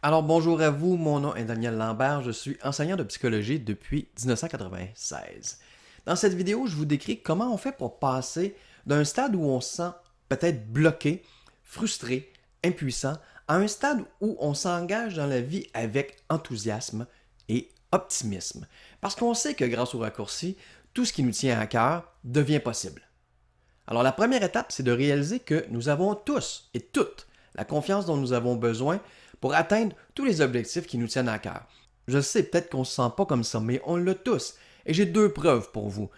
Alors bonjour à vous, mon nom est Daniel Lambert, je suis enseignant de psychologie depuis 1996. Dans cette vidéo, je vous décris comment on fait pour passer d'un stade où on se sent peut-être bloqué, frustré, impuissant, à un stade où on s'engage dans la vie avec enthousiasme et optimisme. Parce qu'on sait que grâce au raccourci, tout ce qui nous tient à cœur devient possible. Alors la première étape, c'est de réaliser que nous avons tous et toutes la confiance dont nous avons besoin pour atteindre tous les objectifs qui nous tiennent à cœur. Je sais peut-être qu'on ne se sent pas comme ça, mais on l'a tous. Et j'ai deux preuves pour vous.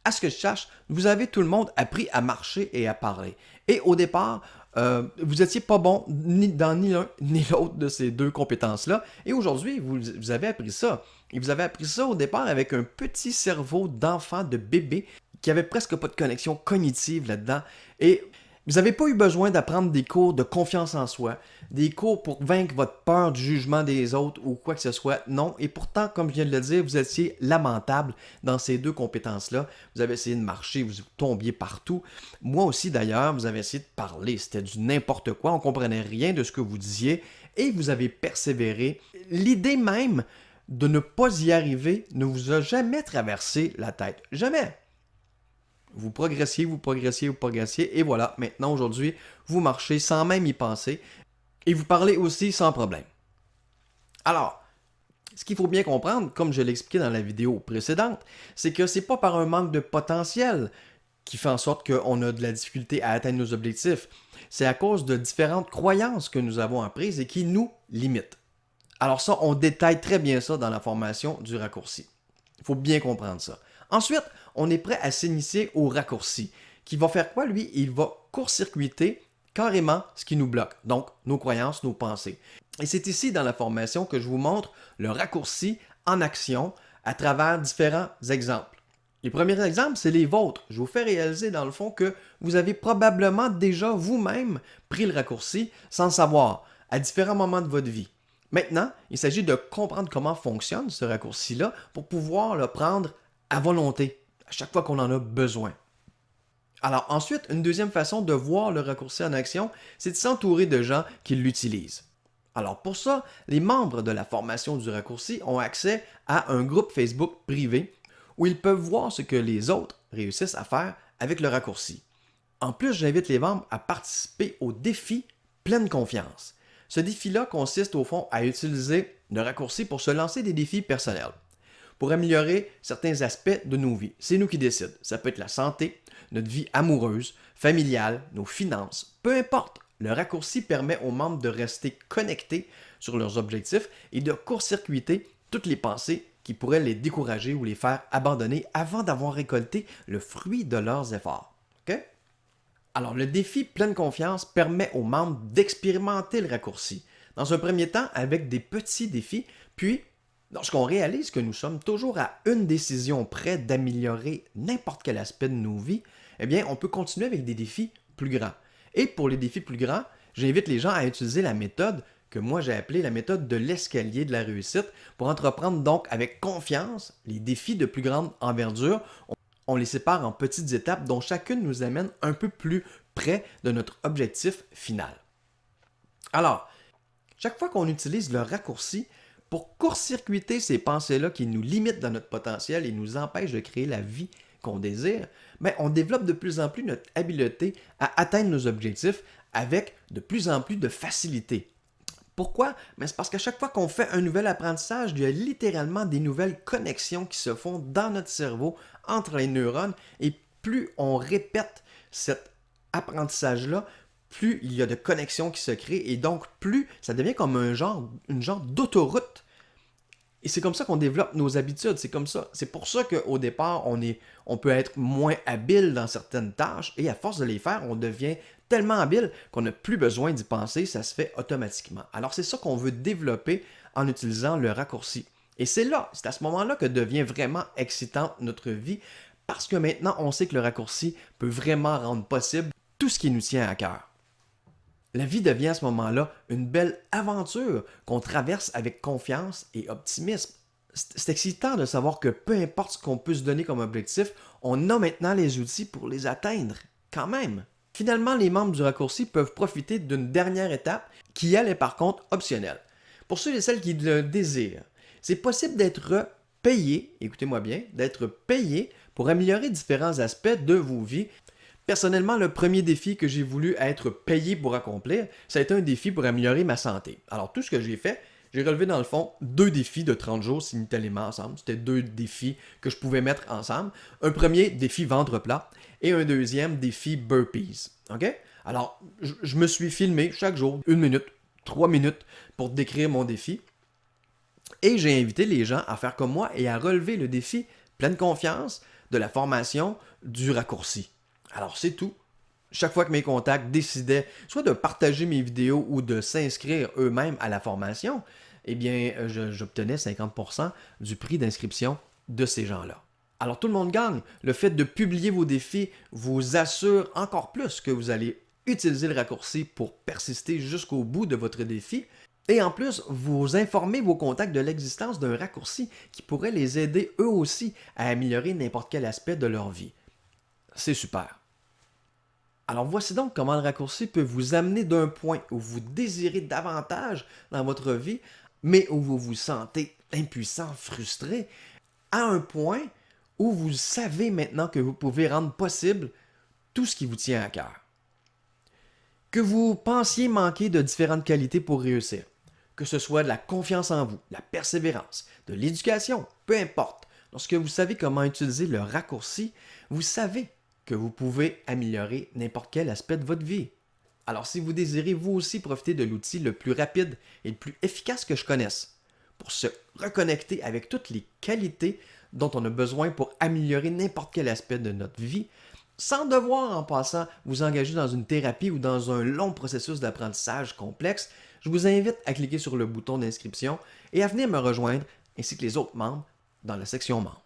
À ce que je sache, vous avez tout le monde appris à marcher et à parler. Et au départ, vous n'étiez pas bon ni dans ni l'un ni l'autre de ces deux compétences-là. Et aujourd'hui, vous avez appris ça. Et vous avez appris ça au départ avec un petit cerveau d'enfant, de bébé, qui avait presque pas de connexion cognitive là-dedans. Et vous n'avez pas eu besoin d'apprendre des cours de confiance en soi, des cours pour vaincre votre peur du jugement des autres ou quoi que ce soit. Non, et pourtant, comme je viens de le dire, vous étiez lamentable dans ces deux compétences-là. Vous avez essayé de marcher, vous tombiez partout. Moi aussi, d'ailleurs, vous avez essayé de parler. C'était du n'importe quoi, on ne comprenait rien de ce que vous disiez et vous avez persévéré. L'idée même de ne pas y arriver ne vous a jamais traversé la tête. Jamais. Vous progressiez, vous progressiez, vous progressiez, et voilà, maintenant, aujourd'hui, vous marchez sans même y penser, et vous parlez aussi sans problème. Alors, ce qu'il faut bien comprendre, comme je l'ai expliqué dans la vidéo précédente, c'est que c'est pas par un manque de potentiel qui fait en sorte qu'on a de la difficulté à atteindre nos objectifs. C'est à cause de différentes croyances que nous avons apprises et qui nous limitent. Alors ça, on détaille très bien ça dans la formation du raccourci. Il faut bien comprendre ça. Ensuite, on est prêt à s'initier au raccourci, qui va faire quoi, lui? Il va court-circuiter carrément ce qui nous bloque, donc nos croyances, nos pensées. Et c'est ici dans la formation que je vous montre le raccourci en action à travers différents exemples. Les premiers exemples, c'est les vôtres. Je vous fais réaliser dans le fond que vous avez probablement déjà vous-même pris le raccourci sans le savoir à différents moments de votre vie. Maintenant, il s'agit de comprendre comment fonctionne ce raccourci-là pour pouvoir le prendre à volonté, à chaque fois qu'on en a besoin. Alors ensuite, une deuxième façon de voir le raccourci en action, c'est de s'entourer de gens qui l'utilisent. Alors pour ça, les membres de la formation du raccourci ont accès à un groupe Facebook privé où ils peuvent voir ce que les autres réussissent à faire avec le raccourci. En plus, j'invite les membres à participer au défi Pleine confiance. Ce défi-là consiste au fond à utiliser le raccourci pour se lancer des défis personnels, pour améliorer certains aspects de nos vies. C'est nous qui décidons. Ça peut être la santé, notre vie amoureuse, familiale, nos finances, peu importe. Le raccourci permet aux membres de rester connectés sur leurs objectifs et de court-circuiter toutes les pensées qui pourraient les décourager ou les faire abandonner avant d'avoir récolté le fruit de leurs efforts. OK? Alors, le défi Pleine confiance permet aux membres d'expérimenter le raccourci. Dans un premier temps, avec des petits défis, puis, lorsqu'on réalise que nous sommes toujours à une décision près d'améliorer n'importe quel aspect de nos vies, eh bien, on peut continuer avec des défis plus grands. Et pour les défis plus grands, j'invite les gens à utiliser la méthode que moi j'ai appelée la méthode de l'escalier de la réussite pour entreprendre donc avec confiance les défis de plus grande envergure. On les sépare en petites étapes dont chacune nous amène un peu plus près de notre objectif final. Alors, chaque fois qu'on utilise le raccourci pour court-circuiter ces pensées-là qui nous limitent dans notre potentiel et nous empêchent de créer la vie qu'on désire, ben, on développe de plus en plus notre habileté à atteindre nos objectifs avec de plus en plus de facilité. Pourquoi? Ben, c'est parce qu'à chaque fois qu'on fait un nouvel apprentissage, il y a littéralement des nouvelles connexions qui se font dans notre cerveau entre les neurones et plus on répète cet apprentissage-là, plus il y a de connexions qui se créent et donc plus ça devient comme une genre d'autoroute. Et c'est comme ça qu'on développe nos habitudes, c'est comme ça. C'est pour ça qu'au départ, on peut être moins habile dans certaines tâches et à force de les faire, on devient tellement habile qu'on n'a plus besoin d'y penser, ça se fait automatiquement. Alors c'est ça qu'on veut développer en utilisant le raccourci. Et c'est à ce moment-là que devient vraiment excitante notre vie parce que maintenant, on sait que le raccourci peut vraiment rendre possible tout ce qui nous tient à cœur. La vie devient à ce moment-là une belle aventure qu'on traverse avec confiance et optimisme. C'est excitant de savoir que peu importe ce qu'on peut se donner comme objectif, on a maintenant les outils pour les atteindre, quand même. Finalement, les membres du raccourci peuvent profiter d'une dernière étape qui, elle, est par contre optionnelle. Pour ceux et celles qui le désirent, c'est possible d'être payé, écoutez-moi bien, d'être payé pour améliorer différents aspects de vos vies. Personnellement, le premier défi que j'ai voulu être payé pour accomplir, ça a été un défi pour améliorer ma santé. Alors, tout ce que j'ai fait, j'ai relevé dans le fond 2 défis de 30 jours simultanément ensemble. C'était 2 défis que je pouvais mettre ensemble. Un premier défi ventre plat et un deuxième défi burpees. OK? Alors, je me suis filmé chaque jour 1 minute, 3 minutes pour décrire mon défi. Et j'ai invité les gens à faire comme moi et à relever le défi pleine confiance de la formation du raccourci. Alors, c'est tout. Chaque fois que mes contacts décidaient soit de partager mes vidéos ou de s'inscrire eux-mêmes à la formation, eh bien, j'obtenais 50% du prix d'inscription de ces gens-là. Alors, tout le monde gagne. Le fait de publier vos défis vous assure encore plus que vous allez utiliser le raccourci pour persister jusqu'au bout de votre défi. Et en plus, vous informez vos contacts de l'existence d'un raccourci qui pourrait les aider eux aussi à améliorer n'importe quel aspect de leur vie. C'est super. Alors voici donc comment le raccourci peut vous amener d'un point où vous désirez davantage dans votre vie, mais où vous vous sentez impuissant, frustré, à un point où vous savez maintenant que vous pouvez rendre possible tout ce qui vous tient à cœur. Que vous pensiez manquer de différentes qualités pour réussir, que ce soit de la confiance en vous, de la persévérance, de l'éducation, peu importe. Lorsque vous savez comment utiliser le raccourci, vous savez que vous pouvez améliorer n'importe quel aspect de votre vie. Alors si vous désirez vous aussi profiter de l'outil le plus rapide et le plus efficace que je connaisse pour se reconnecter avec toutes les qualités dont on a besoin pour améliorer n'importe quel aspect de notre vie, sans devoir en passant vous engager dans une thérapie ou dans un long processus d'apprentissage complexe, je vous invite à cliquer sur le bouton d'inscription et à venir me rejoindre ainsi que les autres membres dans la section membres.